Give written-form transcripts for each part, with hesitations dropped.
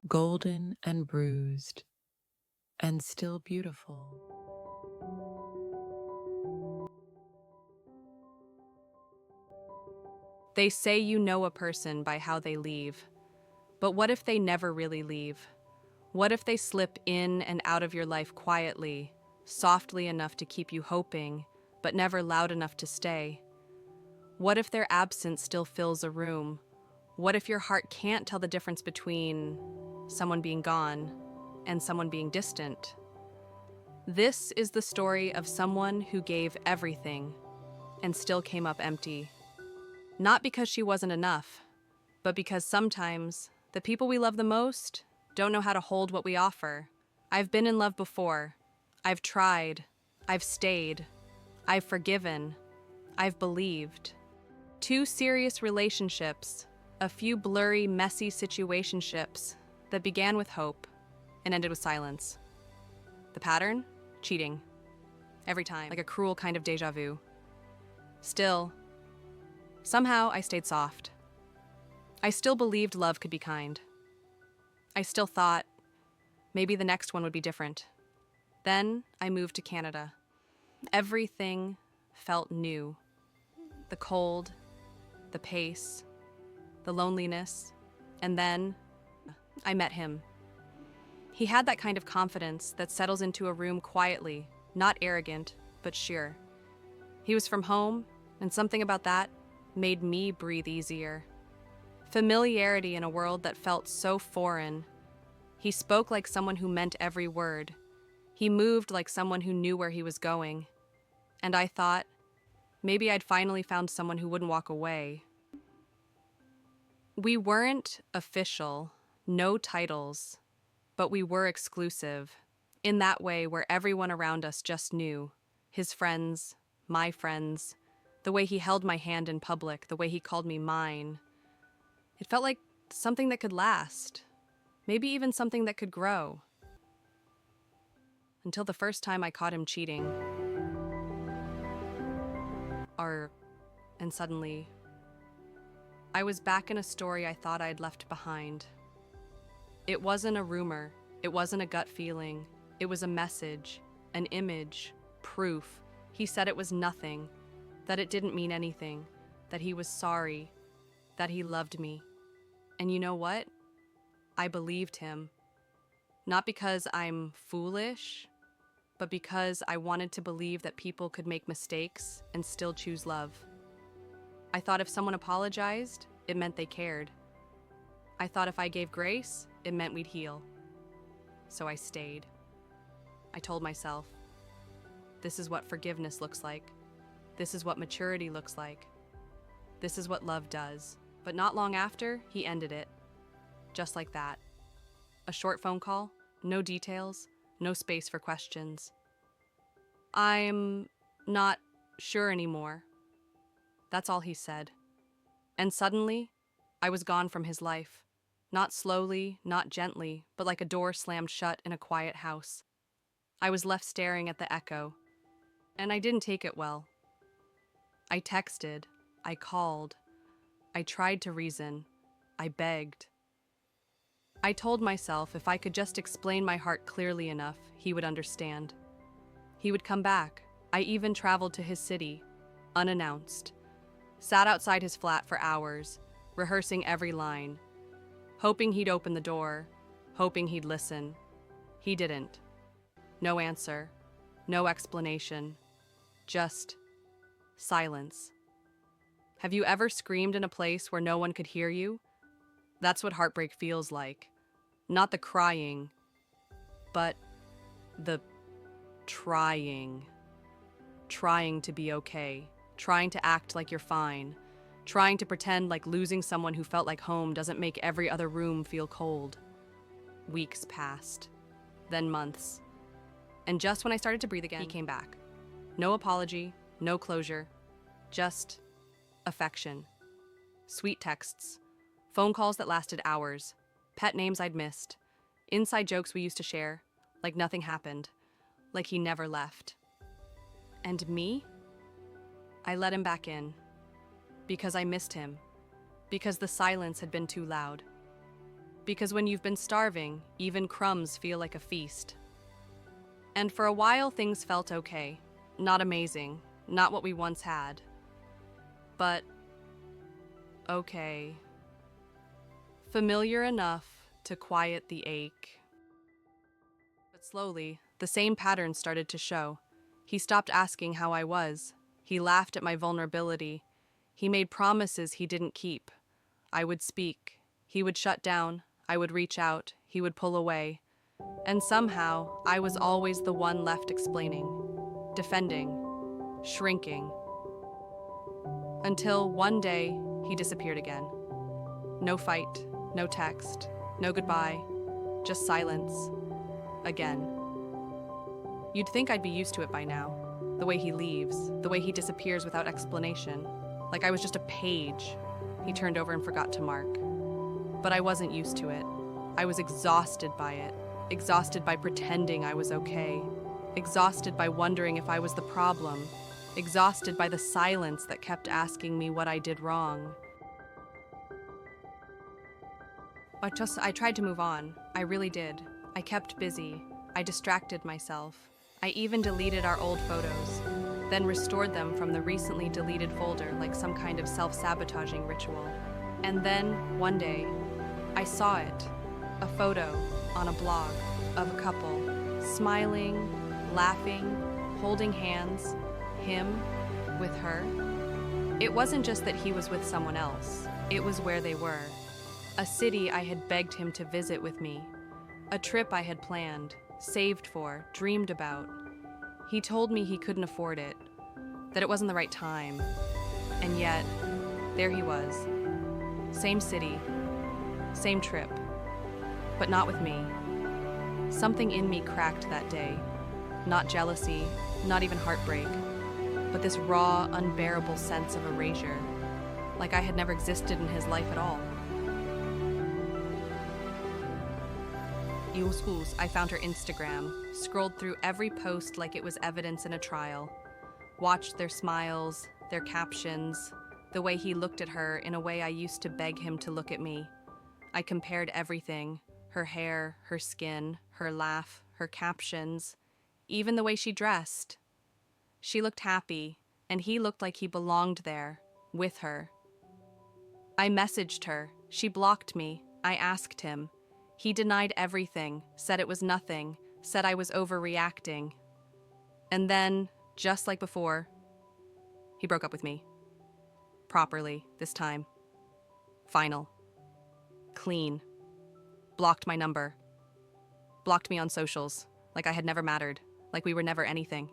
golden and bruised, and still beautiful. They say you know a person by how they leave. But what if they never really leave? What if they slip in and out of your life quietly, softly enough to keep you hoping, but never loud enough to stay? What if their absence still fills a room? What if your heart can't tell the difference between someone being gone and someone being distant? This is the story of someone who gave everything and still came up empty. Not because she wasn't enough, but because sometimes the people we love the most don't know how to hold what we offer. I've been in love before. I've tried. I've stayed. I've forgiven. I've believed. 2 serious relationships, a few blurry, messy situationships that began with hope and ended with silence. The pattern? Cheating. Every time, like a cruel kind of deja vu. Still, somehow I stayed soft. I still believed love could be kind. I still thought maybe the next one would be different. Then I moved to Canada. Everything felt new. The cold, the pace, the loneliness, and then I met him. He had that kind of confidence that settles into a room quietly, not arrogant, but sure. He was from home, and something about that made me breathe easier. Familiarity in a world that felt so foreign. He spoke like someone who meant every word. He moved like someone who knew where he was going. And I thought, maybe I'd finally found someone who wouldn't walk away. We weren't official, no titles, but we were exclusive. In that way where everyone around us just knew. His friends, my friends, the way he held my hand in public, the way he called me mine. It felt like something that could last, maybe even something that could grow. Until the first time I caught him cheating. And suddenly, I was back in a story I thought I'd left behind. It wasn't a rumor, it wasn't a gut feeling, it was a message, an image, proof. He said it was nothing, that it didn't mean anything, that he was sorry, that he loved me. And you know what? I believed him. Not because I'm foolish, but because I wanted to believe that people could make mistakes and still choose love. I thought if someone apologized, it meant they cared. I thought if I gave grace, it meant we'd heal. So I stayed. I told myself, this is what forgiveness looks like. This is what maturity looks like. This is what love does. But not long after, he ended it. Just like that. A short phone call, no details, no space for questions. I'm not sure anymore. That's all he said. And suddenly, I was gone from his life. Not slowly, not gently, but like a door slammed shut in a quiet house. I was left staring at the echo, and I didn't take it well. I texted, I called, I tried to reason, I begged. I told myself if I could just explain my heart clearly enough, he would understand. He would come back. I even traveled to his city, unannounced. Sat outside his flat for hours, rehearsing every line, hoping he'd open the door, hoping he'd listen. He didn't. No answer, no explanation, just silence. Have you ever screamed in a place where no one could hear you? That's what heartbreak feels like. Not the crying, but the trying. Trying to be okay, trying to act like you're fine, trying to pretend like losing someone who felt like home doesn't make every other room feel cold. Weeks passed, then months. And just when I started to breathe again, he came back. No apology, no closure, just affection. Sweet texts, phone calls that lasted hours, pet names I'd missed, inside jokes we used to share, like nothing happened, like he never left. And me? I let him back in. Because I missed him. Because the silence had been too loud. Because when you've been starving, even crumbs feel like a feast. And for a while, things felt okay. Not amazing, not what we once had. But okay. Familiar enough to quiet the ache. But slowly, the same pattern started to show. He stopped asking how I was. He laughed at my vulnerability. He made promises he didn't keep. I would speak. He would shut down. I would reach out. He would pull away. And somehow, I was always the one left explaining, defending, shrinking. Until one day, he disappeared again. No fight, no text, no goodbye, just silence. Again. You'd think I'd be used to it by now. The way he leaves, the way he disappears without explanation. Like I was just a page he turned over and forgot to mark. But I wasn't used to it. I was exhausted by it. Exhausted by pretending I was okay. Exhausted by wondering if I was the problem. Exhausted by the silence that kept asking me what I did wrong. I tried to move on. I really did. I kept busy. I distracted myself. I even deleted our old photos, then restored them from the recently deleted folder like some kind of self-sabotaging ritual. And then, one day, I saw it. A photo on a blog of a couple, smiling, laughing, holding hands, him with her. It wasn't just that he was with someone else. It was where they were. A city I had begged him to visit with me. A trip I had planned, saved for, dreamed about. He told me he couldn't afford it, that it wasn't the right time. And yet, there he was. Same city, same trip, but not with me. Something in me cracked that day. Not jealousy, not even heartbreak, but this raw, unbearable sense of erasure, like I had never existed in his life at all. I found her Instagram, scrolled through every post like it was evidence in a trial, watched their smiles, their captions, the way he looked at her in a way I used to beg him to look at me. I compared everything, her hair, her skin, her laugh, her captions, even the way she dressed. She looked happy, and he looked like he belonged there, with her. I messaged her. She blocked me. I asked him. He denied everything, said it was nothing, said I was overreacting. And then, just like before, he broke up with me. Properly, this time. Final. Clean. Blocked my number. Blocked me on socials, like I had never mattered, like we were never anything.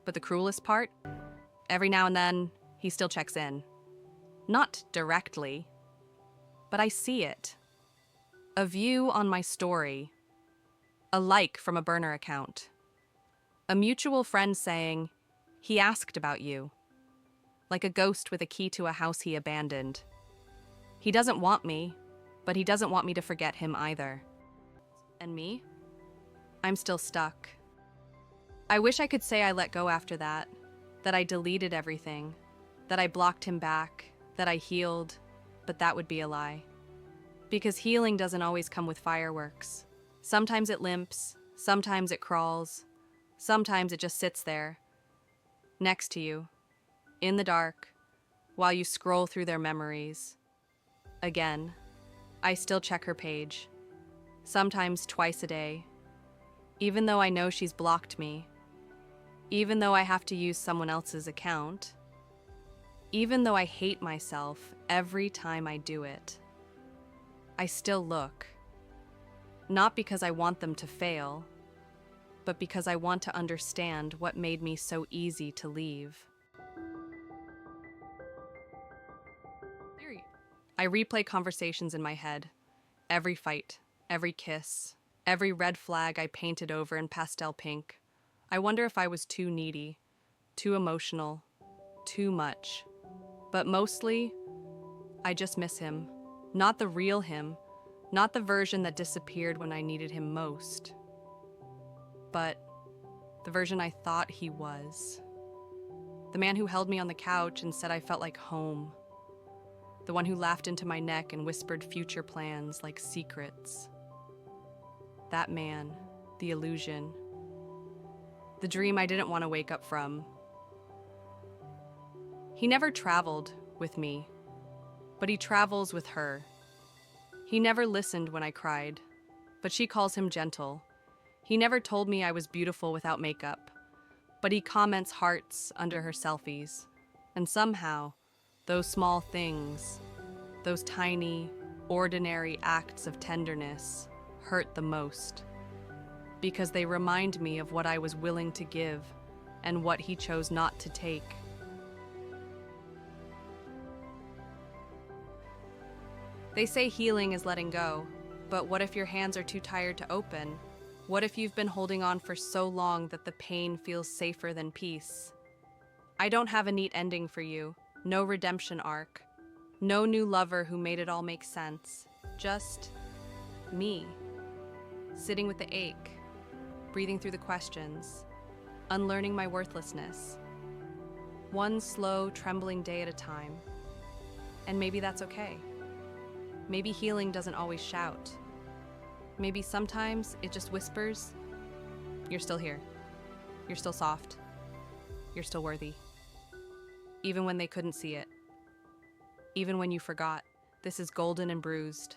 But the cruelest part? Every now and then, he still checks in. Not directly, but I see it. A view on my story. A like from a burner account. A mutual friend saying, "He asked about you." Like a ghost with a key to a house he abandoned. He doesn't want me, but he doesn't want me to forget him either. And me? I'm still stuck. I wish I could say I let go after that I deleted everything, that I blocked him back, that I healed, but that would be a lie. Because healing doesn't always come with fireworks. Sometimes it limps, sometimes it crawls, sometimes it just sits there, next to you, in the dark, while you scroll through their memories. Again, I still check her page, sometimes twice a day, even though I know she's blocked me, even though I have to use someone else's account, even though I hate myself every time I do it. I still look. Not because I want them to fail, but because I want to understand what made me so easy to leave. I replay conversations in my head. Every fight, every kiss, every red flag I painted over in pastel pink. I wonder if I was too needy, too emotional, too much. But mostly, I just miss him. Not the real him, not the version that disappeared when I needed him most, but the version I thought he was. The man who held me on the couch and said I felt like home. The one who laughed into my neck and whispered future plans like secrets. That man, the illusion. The dream I didn't want to wake up from. He never traveled with me, but he travels with her. He never listened when I cried, but she calls him gentle. He never told me I was beautiful without makeup, but he comments hearts under her selfies. And somehow, those small things, those tiny, ordinary acts of tenderness hurt the most, because they remind me of what I was willing to give and what he chose not to take. They say healing is letting go, but what if your hands are too tired to open? What if you've been holding on for so long that the pain feels safer than peace? I don't have a neat ending for you, no redemption arc, no new lover who made it all make sense. Just me, sitting with the ache, breathing through the questions, unlearning my worthlessness. One slow, trembling day at a time. And maybe that's okay. Maybe healing doesn't always shout. Maybe sometimes it just whispers, "You're still here. You're still soft. You're still worthy." Even when they couldn't see it. Even when you forgot. This is Golden and Bruised.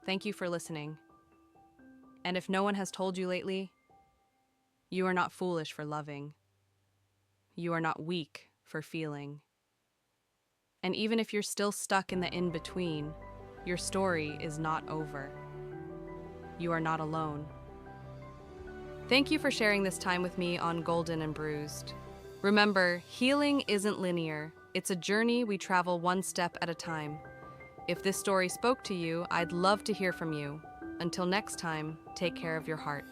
Thank you for listening. And if no one has told you lately, you are not foolish for loving. You are not weak for feeling. And even if you're still stuck in the in-between, your story is not over. You are not alone. Thank you for sharing this time with me on Golden and Bruised. Remember, healing isn't linear. It's a journey we travel one step at a time. If this story spoke to you, I'd love to hear from you. Until next time, take care of your heart.